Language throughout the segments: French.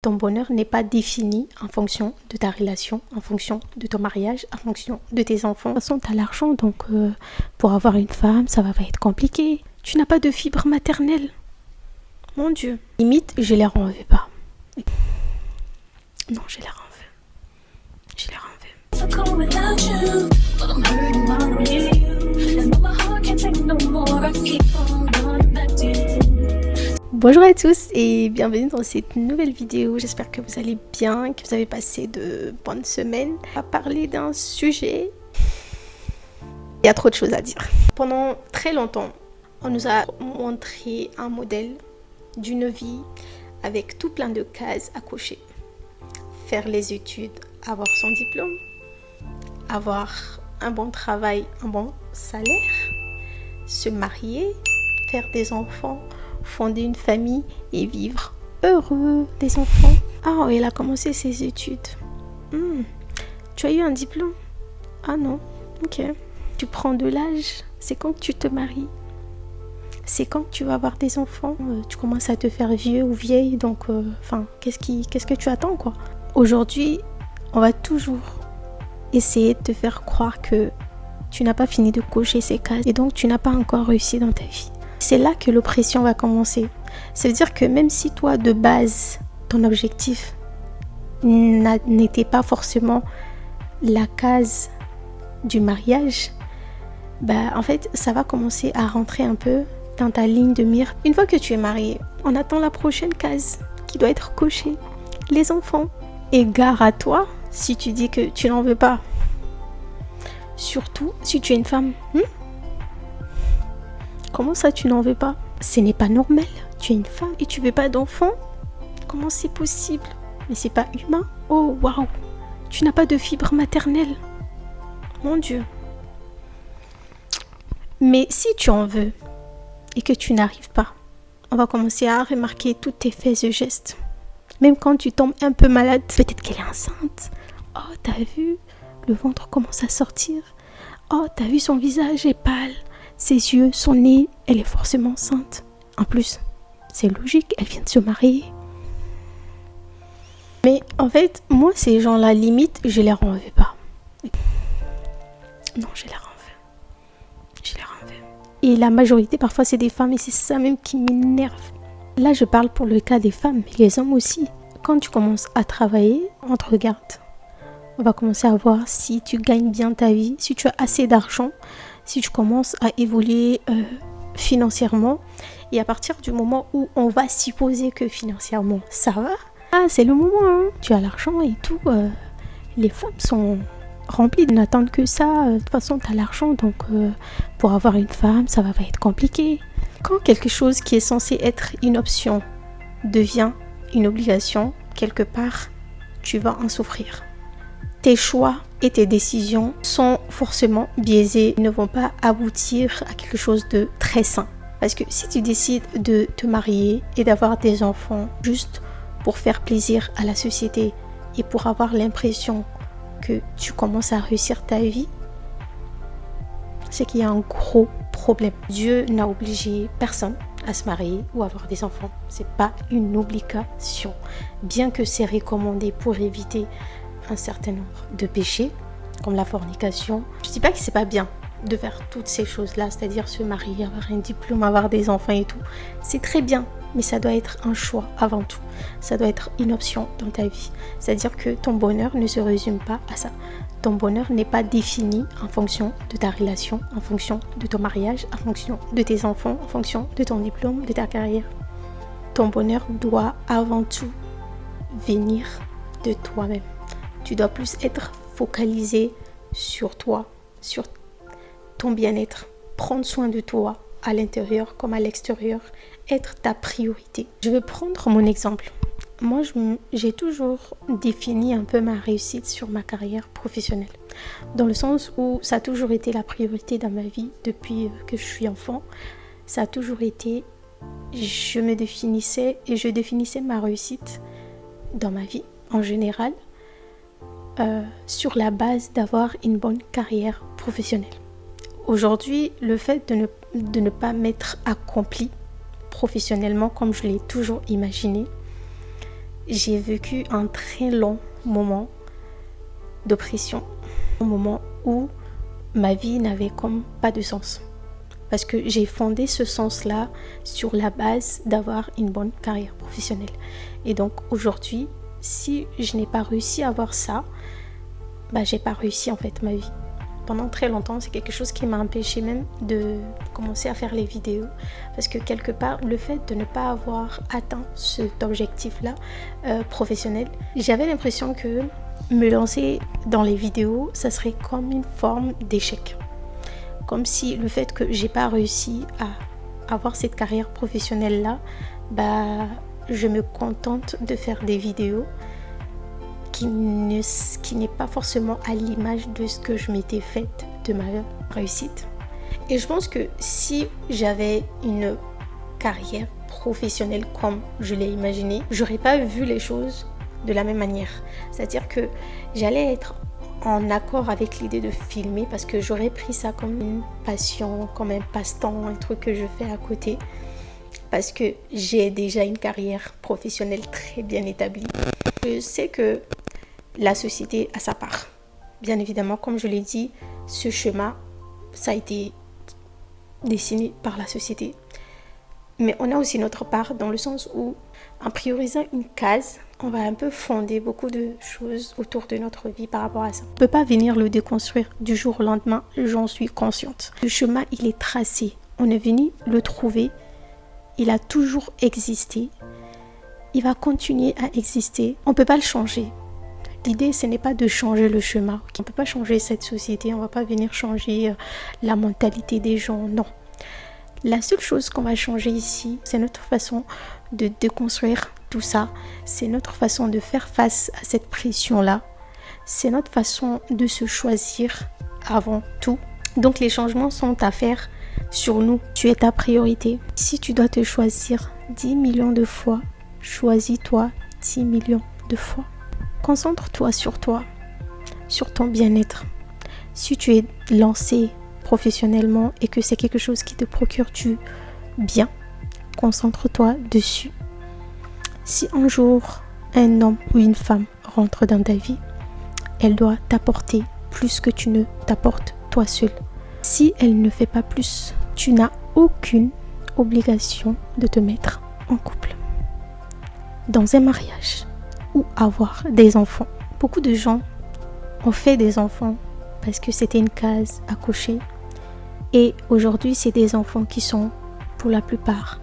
Ton bonheur n'est pas défini en fonction de ta relation, en fonction de ton mariage, en fonction de tes enfants. De toute façon, tu as l'argent, donc pour avoir une femme, ça va pas être compliqué. Tu n'as pas de fibre maternelle. Mon Dieu. Limite, je les en veux pas. Non, je les en veux. Je les en veux. Bonjour à tous et bienvenue dans cette nouvelle vidéo. J'espère que vous allez bien, que vous avez passé de bonnes semaines. On va parler d'un sujet. Il y a trop de choses à dire. Pendant très longtemps, on nous a montré un modèle d'une vie avec tout plein de cases à cocher. Faire les études, avoir son diplôme, avoir un bon travail, un bon salaire, se marier, faire des enfants, fonder une famille et vivre heureux des enfants. Ah, il a commencé ses études. Tu as eu un diplôme? Ah non, ok. Tu prends de l'âge, c'est quand que tu te maries. C'est quand que tu vas avoir des enfants. Tu commences à te faire vieux ou vieille, donc qu'est-ce que tu attends quoi? Aujourd'hui, on va toujours essayer de te faire croire que tu n'as pas fini de cocher ces cases et donc tu n'as pas encore réussi dans ta vie. C'est là que l'oppression va commencer. Ça veut dire que même si toi, de base, ton objectif n'était pas forcément la case du mariage, en fait, ça va commencer à rentrer un peu dans ta ligne de mire. Une fois que tu es marié, on attend la prochaine case qui doit être cochée. Les enfants. Et gare à toi si tu dis que tu n'en veux pas. Surtout si tu es une femme. Comment ça, tu n'en veux pas? Ce n'est pas normal. Tu es une femme et tu veux pas d'enfant? Comment c'est possible? Mais c'est pas humain. Oh, waouh. Tu n'as pas de fibre maternelle. Mon Dieu. Mais si tu en veux et que tu n'arrives pas, on va commencer à remarquer tous tes faits et gestes. Même quand tu tombes un peu malade, peut-être qu'elle est enceinte. Oh, t'as vu? Le ventre commence à sortir. Oh, t'as vu son visage est pâle. Ses yeux, son nez, elle est forcément enceinte. En plus, c'est logique, elle vient de se marier. Mais en fait, moi, ces gens-là, limite, je les en veux pas. Non, je les en veux. Je les en veux. Et la majorité, parfois, c'est des femmes et c'est ça même qui m'énerve. Là, je parle pour le cas des femmes, mais les hommes aussi. Quand tu commences à travailler, on te regarde. On va commencer à voir si tu gagnes bien ta vie, si tu as assez d'argent, si tu commences à évoluer financièrement. Et à partir du moment où on va supposer que financièrement, ça va, c'est le moment. Tu as l'argent et tout. Les femmes sont remplies de n'attendre que ça. De toute façon, tu as l'argent, donc pour avoir une femme, ça va pas être compliqué. Quand quelque chose qui est censé être une option devient une obligation, quelque part, tu vas en souffrir. Tes choix et tes décisions sont forcément biaisés, ne vont pas aboutir à quelque chose de très sain. Parce que si tu décides de te marier et d'avoir des enfants juste pour faire plaisir à la société et pour avoir l'impression que tu commences à réussir ta vie, c'est qu'il y a un gros problème. Dieu n'a obligé personne à se marier ou à avoir des enfants. C'est pas une obligation. Bien que c'est recommandé pour éviter un certain nombre de péchés, comme la fornication. Je dis pas que c'est pas bien de faire toutes ces choses-là, c'est-à-dire se marier, avoir un diplôme, avoir des enfants et tout. C'est très bien, mais ça doit être un choix avant tout. Ça doit être une option dans ta vie. C'est-à-dire que ton bonheur ne se résume pas à ça. Ton bonheur n'est pas défini en fonction de ta relation, en fonction de ton mariage, en fonction de tes enfants, en fonction de ton diplôme, de ta carrière. Ton bonheur doit avant tout venir de toi-même. Tu dois plus être focalisé sur toi, sur ton bien-être. Prendre soin de toi à l'intérieur comme à l'extérieur. Être ta priorité. Je vais prendre mon exemple. Moi, j'ai toujours défini un peu ma réussite sur ma carrière professionnelle. Dans le sens où ça a toujours été la priorité dans ma vie depuis que je suis enfant. Ça a toujours été, je me définissais et je définissais ma réussite dans ma vie en général sur la base d'avoir une bonne carrière professionnelle. Aujourd'hui, le fait de ne pas m'être accompli professionnellement comme je l'ai toujours imaginé, j'ai vécu un très long moment d'oppression, un moment où ma vie n'avait comme pas de sens. Parce que j'ai fondé ce sens-là sur la base d'avoir une bonne carrière professionnelle. Et donc aujourd'hui, si je n'ai pas réussi à avoir ça, j'ai pas réussi en fait ma vie. Pendant très longtemps, c'est quelque chose qui m'a empêché même de commencer à faire les vidéos. Parce que quelque part, le fait de ne pas avoir atteint cet objectif-là professionnel, j'avais l'impression que me lancer dans les vidéos, ça serait comme une forme d'échec. Comme si le fait que j'ai pas réussi à avoir cette carrière professionnelle-là, je me contente de faire des vidéos qui n'est pas forcément à l'image de ce que je m'étais faite de ma réussite. Et je pense que si j'avais une carrière professionnelle comme je l'ai imaginé, j'aurais pas vu les choses de la même manière. C'est-à-dire que j'allais être en accord avec l'idée de filmer parce que j'aurais pris ça comme une passion, comme un passe-temps, un truc que je fais à côté. Parce que j'ai déjà une carrière professionnelle très bien établie. Je sais que la société a sa part. Bien évidemment, comme je l'ai dit, ce schéma, ça a été dessiné par la société. Mais on a aussi notre part dans le sens où, en priorisant une case, on va un peu fonder beaucoup de choses autour de notre vie par rapport à ça. On ne peut pas venir le déconstruire du jour au lendemain, j'en suis consciente. Le chemin, il est tracé. On est venu le trouver. Il a toujours existé. Il va continuer à exister. On ne peut pas le changer. L'idée, ce n'est pas de changer le chemin. On ne peut pas changer cette société. On ne va pas venir changer la mentalité des gens. Non. La seule chose qu'on va changer ici, c'est notre façon de déconstruire tout ça. C'est notre façon de faire face à cette pression-là. C'est notre façon de se choisir avant tout. Donc les changements sont à faire sur nous. Tu es ta priorité. Si tu dois te choisir 10 millions de fois, choisis-toi 10 millions de fois. Concentre-toi, sur ton bien-être. Si tu es lancé professionnellement et que c'est quelque chose qui te procure du bien, concentre-toi dessus. Si un jour un homme ou une femme rentre dans ta vie, elle doit t'apporter plus que tu ne t'apportes toi seul. Si elle ne fait pas plus, tu n'as aucune obligation de te mettre en couple, dans un mariage ou avoir des enfants. Beaucoup de gens ont fait des enfants parce que c'était une case à cocher. Et aujourd'hui, c'est des enfants qui sont, pour la plupart,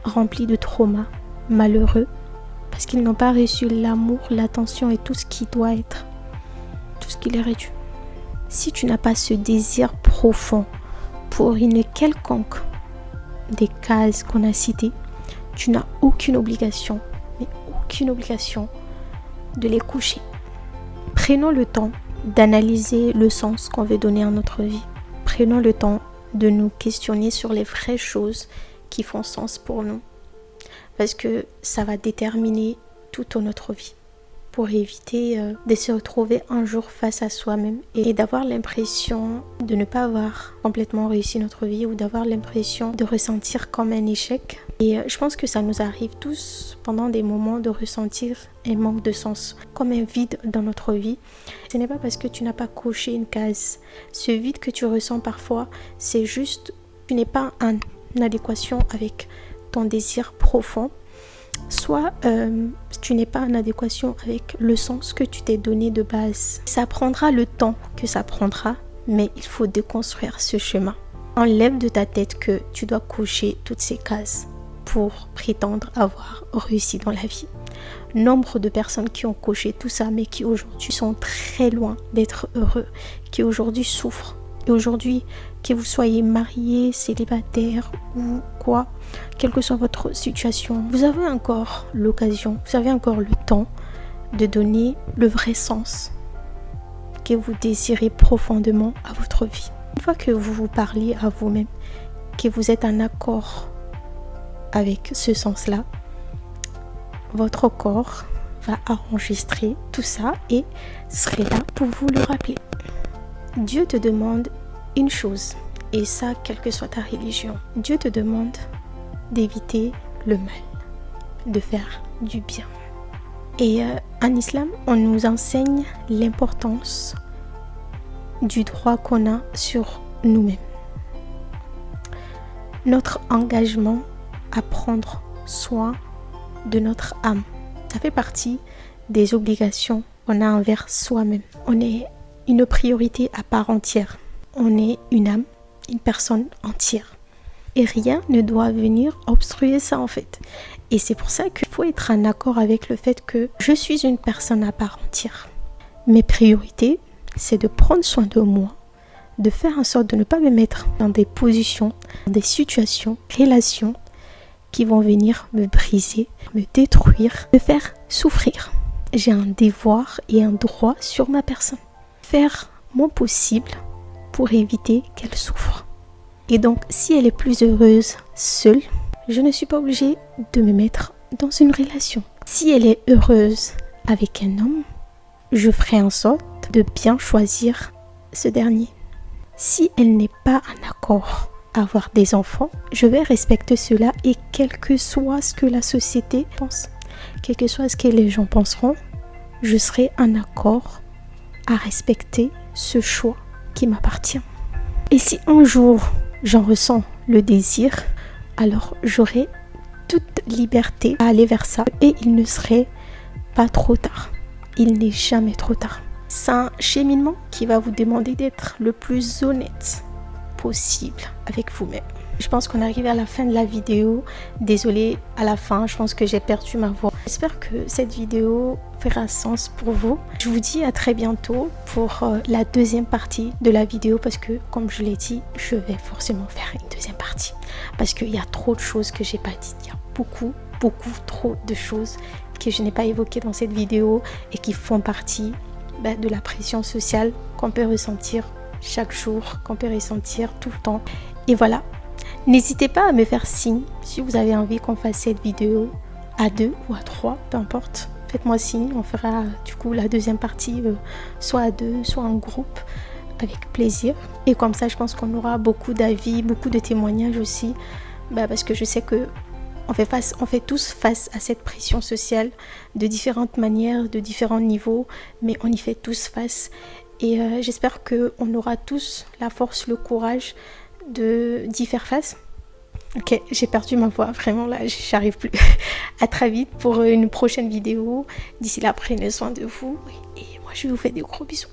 remplis de traumas, malheureux, parce qu'ils n'ont pas reçu l'amour, l'attention et tout ce qui doit être, tout ce qui leur est dû. Si tu n'as pas ce désir profond pour une quelconque des cases qu'on a citées, tu n'as aucune obligation, mais aucune obligation de les coucher. Prenons le temps d'analyser le sens qu'on veut donner à notre vie. Prenons le temps de nous questionner sur les vraies choses qui font sens pour nous. Parce que ça va déterminer toute notre vie. Pour éviter de se retrouver un jour face à soi-même et d'avoir l'impression de ne pas avoir complètement réussi notre vie ou d'avoir l'impression de ressentir comme un échec. Et je pense que ça nous arrive tous pendant des moments de ressentir un manque de sens, comme un vide dans notre vie. Ce n'est pas parce que tu n'as pas coché une case. Ce vide que tu ressens parfois, c'est juste, tu n'es pas en adéquation avec ton désir profond. Soit tu n'es pas en adéquation avec le sens que tu t'es donné de base. Ça prendra le temps que ça prendra, mais il faut déconstruire ce chemin. Enlève de ta tête que tu dois cocher toutes ces cases pour prétendre avoir réussi dans la vie. Nombre de personnes qui ont coché tout ça, mais qui aujourd'hui sont très loin d'être heureux, qui aujourd'hui souffrent. Et aujourd'hui, que vous soyez marié, célibataire ou quoi, quelle que soit votre situation, vous avez encore l'occasion, vous avez encore le temps de donner le vrai sens que vous désirez profondément à votre vie. Une fois que vous vous parlez à vous-même, que vous êtes en accord avec ce sens-là, votre corps va enregistrer tout ça et serait là pour vous le rappeler. Dieu te demande une chose, et ça, quelle que soit ta religion. Dieu te demande d'éviter le mal, de faire du bien. Et en islam, on nous enseigne l'importance du droit qu'on a sur nous-mêmes. Notre engagement à prendre soin de notre âme. Ça fait partie des obligations qu'on a envers soi-même. On est une priorité à part entière. On est une âme, une personne entière. Et rien ne doit venir obstruer ça en fait. Et c'est pour ça qu'il faut être en accord avec le fait que je suis une personne à part entière. Mes priorités, c'est de prendre soin de moi, de faire en sorte de ne pas me mettre dans des positions, dans des situations, relations qui vont venir me briser, me détruire, me faire souffrir. J'ai un devoir et un droit sur ma personne. Faire mon possible pour éviter qu'elle souffre. Et donc, si elle est plus heureuse seule, je ne suis pas obligée de me mettre dans une relation. Si elle est heureuse avec un homme, je ferai en sorte de bien choisir ce dernier. Si elle n'est pas en accord à avoir des enfants, je vais respecter cela et quel que soit ce que la société pense, quel que soit ce que les gens penseront, je serai en accord à respecter ce choix qui m'appartient. Et si un jour j'en ressens le désir, alors j'aurai toute liberté à aller vers ça et il ne serait pas trop tard. Il n'est jamais trop tard. C'est un cheminement qui va vous demander d'être le plus honnête possible avec vous-même. Je pense qu'on arrive à la fin de la vidéo. Désolée à la fin, je pense que j'ai perdu ma voix. J'espère que cette vidéo fera sens pour vous. Je vous dis à très bientôt pour la deuxième partie de la vidéo parce que, comme je l'ai dit, je vais forcément faire une deuxième partie parce qu'il y a trop de choses que j'ai pas dites. Il y a beaucoup trop de choses que je n'ai pas évoquées dans cette vidéo et qui font partie de la pression sociale qu'on peut ressentir chaque jour, qu'on peut ressentir tout le temps. Et voilà. N'hésitez pas à me faire signe si vous avez envie qu'on fasse cette vidéo à 2 ou à 3, peu importe. Faites-moi signe, on fera du coup la deuxième partie soit à 2, soit en groupe, avec plaisir. Et comme ça, je pense qu'on aura beaucoup d'avis, beaucoup de témoignages aussi, parce que je sais que on fait tous face à cette pression sociale de différentes manières, de différents niveaux, mais on y fait tous face. Et j'espère qu'on aura tous la force, le courage d'y faire face. Ok, j'ai perdu ma voix, vraiment là, j'arrive plus. À très vite pour une prochaine vidéo. D'ici là, prenez soin de vous et moi je vous fais des gros bisous.